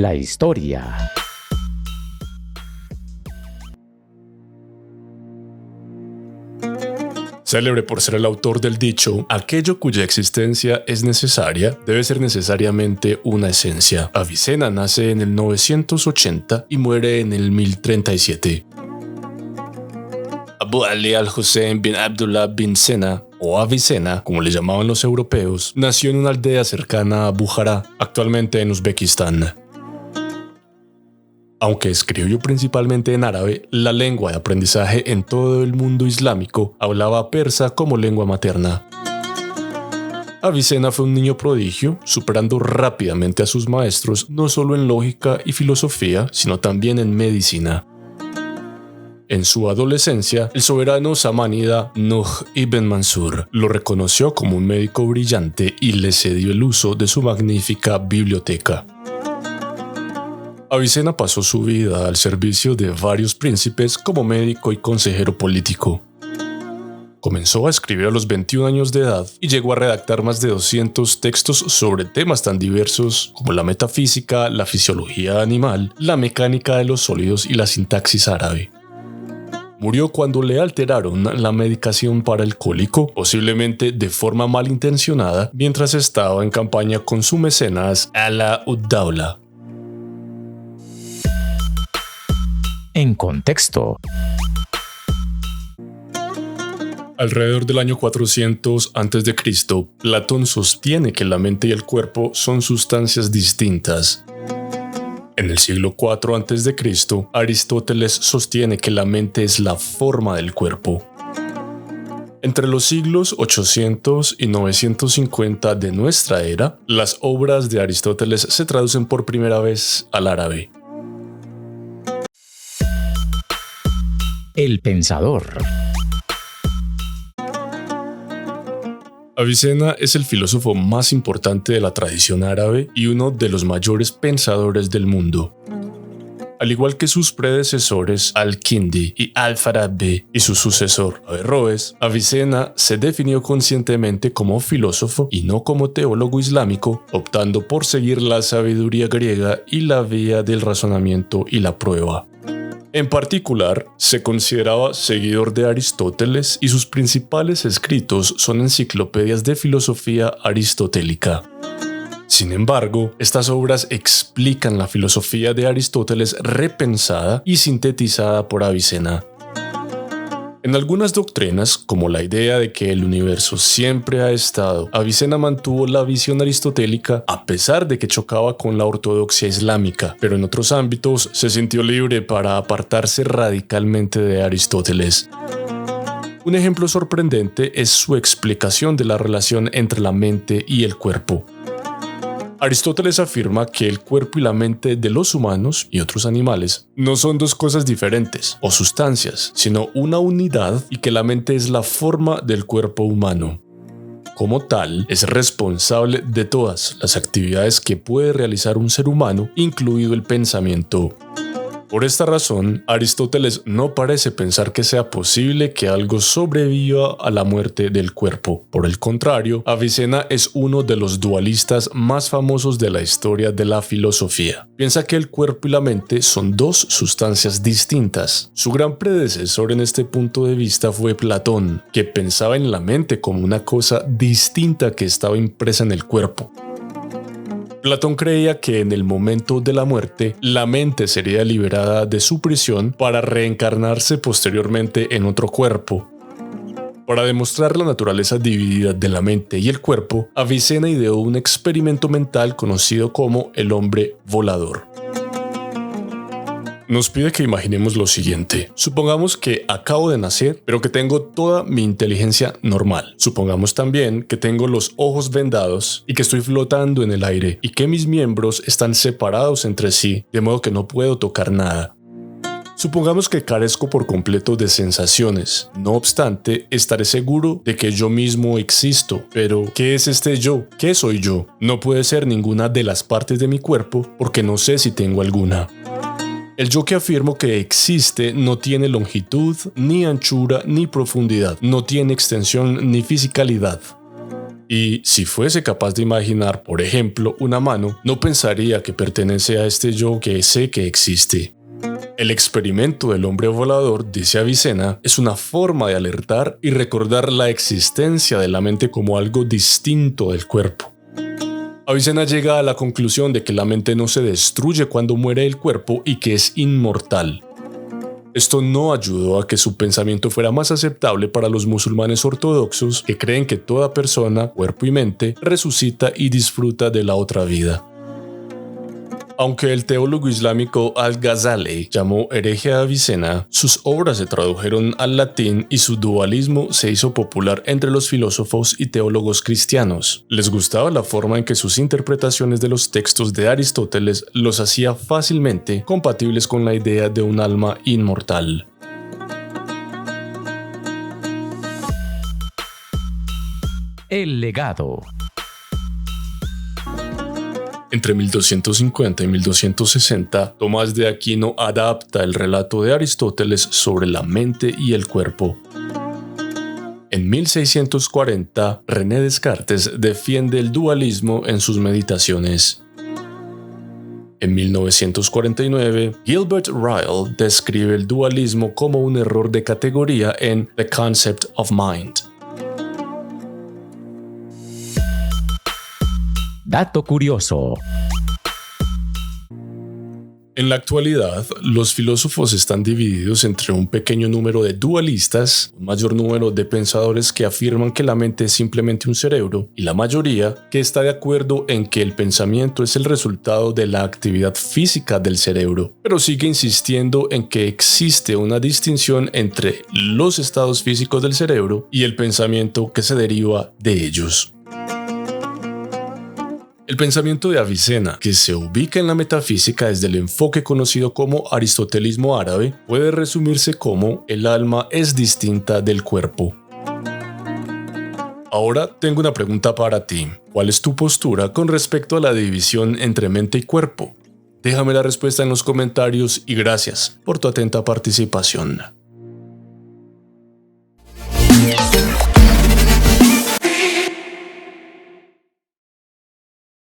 La historia. Célebre por ser el autor del dicho, aquello cuya existencia es necesaria, debe ser necesariamente una esencia. Avicena nace en el 980 y muere en el 1037. Abu Ali al-Hussein bin Abdullah bin Sena, o Avicena, como le llamaban los europeos, nació en una aldea cercana a Bujará, actualmente en Uzbekistán. Aunque escribió principalmente en árabe, la lengua de aprendizaje en todo el mundo islámico hablaba persa como lengua materna. Avicena fue un niño prodigio, superando rápidamente a sus maestros no solo en lógica y filosofía, sino también en medicina. En su adolescencia, el soberano samánida Nuh ibn Mansur lo reconoció como un médico brillante y le cedió el uso de su magnífica biblioteca. Avicena pasó su vida al servicio de varios príncipes como médico y consejero político. Comenzó a escribir a los 21 años de edad y llegó a redactar más de 200 textos sobre temas tan diversos como la metafísica, la fisiología animal, la mecánica de los sólidos y la sintaxis árabe. Murió cuando le alteraron la medicación para el cólico, posiblemente de forma malintencionada, mientras estaba en campaña con su mecenas Ala ud-Dawla. En contexto. Alrededor del año 400 a.C., Platón sostiene que la mente y el cuerpo son sustancias distintas. En el siglo IV a.C., Aristóteles sostiene que la mente es la forma del cuerpo. Entre los siglos 800 y 950 de nuestra era, las obras de Aristóteles se traducen por primera vez al árabe. El pensador. Avicena es el filósofo más importante de la tradición árabe y uno de los mayores pensadores del mundo. Al igual que sus predecesores Al-Kindi y Al-Farabi y su sucesor Averroes, Avicena se definió conscientemente como filósofo y no como teólogo islámico, optando por seguir la sabiduría griega y la vía del razonamiento y la prueba. En particular, se consideraba seguidor de Aristóteles y sus principales escritos son enciclopedias de filosofía aristotélica. Sin embargo, estas obras explican la filosofía de Aristóteles repensada y sintetizada por Avicena. En algunas doctrinas, como la idea de que el universo siempre ha estado, Avicena mantuvo la visión aristotélica a pesar de que chocaba con la ortodoxia islámica, pero en otros ámbitos se sintió libre para apartarse radicalmente de Aristóteles. Un ejemplo sorprendente es su explicación de la relación entre la mente y el cuerpo. Aristóteles afirma que el cuerpo y la mente de los humanos y otros animales no son dos cosas diferentes o sustancias, sino una unidad y que la mente es la forma del cuerpo humano. Como tal, es responsable de todas las actividades que puede realizar un ser humano, incluido el pensamiento. Por esta razón, Aristóteles no parece pensar que sea posible que algo sobreviva a la muerte del cuerpo. Por el contrario, Avicena es uno de los dualistas más famosos de la historia de la filosofía. Piensa que el cuerpo y la mente son dos sustancias distintas. Su gran predecesor en este punto de vista fue Platón, que pensaba en la mente como una cosa distinta que estaba impresa en el cuerpo. Platón creía que en el momento de la muerte, la mente sería liberada de su prisión para reencarnarse posteriormente en otro cuerpo. Para demostrar la naturaleza dividida de la mente y el cuerpo, Avicena ideó un experimento mental conocido como el hombre volador. Nos pide que imaginemos lo siguiente. Supongamos que acabo de nacer, pero que tengo toda mi inteligencia normal. Supongamos también que tengo los ojos vendados y que estoy flotando en el aire y que mis miembros están separados entre sí, de modo que no puedo tocar nada. Supongamos que carezco por completo de sensaciones. No obstante, estaré seguro de que yo mismo existo. Pero, ¿qué es este yo? ¿Qué soy yo? No puede ser ninguna de las partes de mi cuerpo porque no sé si tengo alguna. El yo que afirmo que existe no tiene longitud, ni anchura, ni profundidad, no tiene extensión ni fisicalidad. Y si fuese capaz de imaginar, por ejemplo, una mano, no pensaría que pertenece a este yo que sé que existe. El experimento del hombre volador, dice Avicena, es una forma de alertar y recordar la existencia de la mente como algo distinto del cuerpo. Avicena llega a la conclusión de que la mente no se destruye cuando muere el cuerpo y que es inmortal. Esto no ayudó a que su pensamiento fuera más aceptable para los musulmanes ortodoxos que creen que toda persona, cuerpo y mente, resucita y disfruta de la otra vida. Aunque el teólogo islámico Al-Ghazali llamó hereje a Avicena, sus obras se tradujeron al latín y su dualismo se hizo popular entre los filósofos y teólogos cristianos. Les gustaba la forma en que sus interpretaciones de los textos de Aristóteles los hacía fácilmente compatibles con la idea de un alma inmortal. El legado. Entre 1250 y 1260, Tomás de Aquino adapta el relato de Aristóteles sobre la mente y el cuerpo. En 1640, René Descartes defiende el dualismo en sus meditaciones. En 1949, Gilbert Ryle describe el dualismo como un error de categoría en The Concept of Mind. Dato curioso. En la actualidad, los filósofos están divididos entre un pequeño número de dualistas, un mayor número de pensadores que afirman que la mente es simplemente un cerebro, y la mayoría que está de acuerdo en que el pensamiento es el resultado de la actividad física del cerebro, pero sigue insistiendo en que existe una distinción entre los estados físicos del cerebro y el pensamiento que se deriva de ellos. El pensamiento de Avicena, que se ubica en la metafísica desde el enfoque conocido como aristotelismo árabe, puede resumirse como el alma es distinta del cuerpo. Ahora tengo una pregunta para ti. ¿Cuál es tu postura con respecto a la división entre mente y cuerpo? Déjame la respuesta en los comentarios y gracias por tu atenta participación.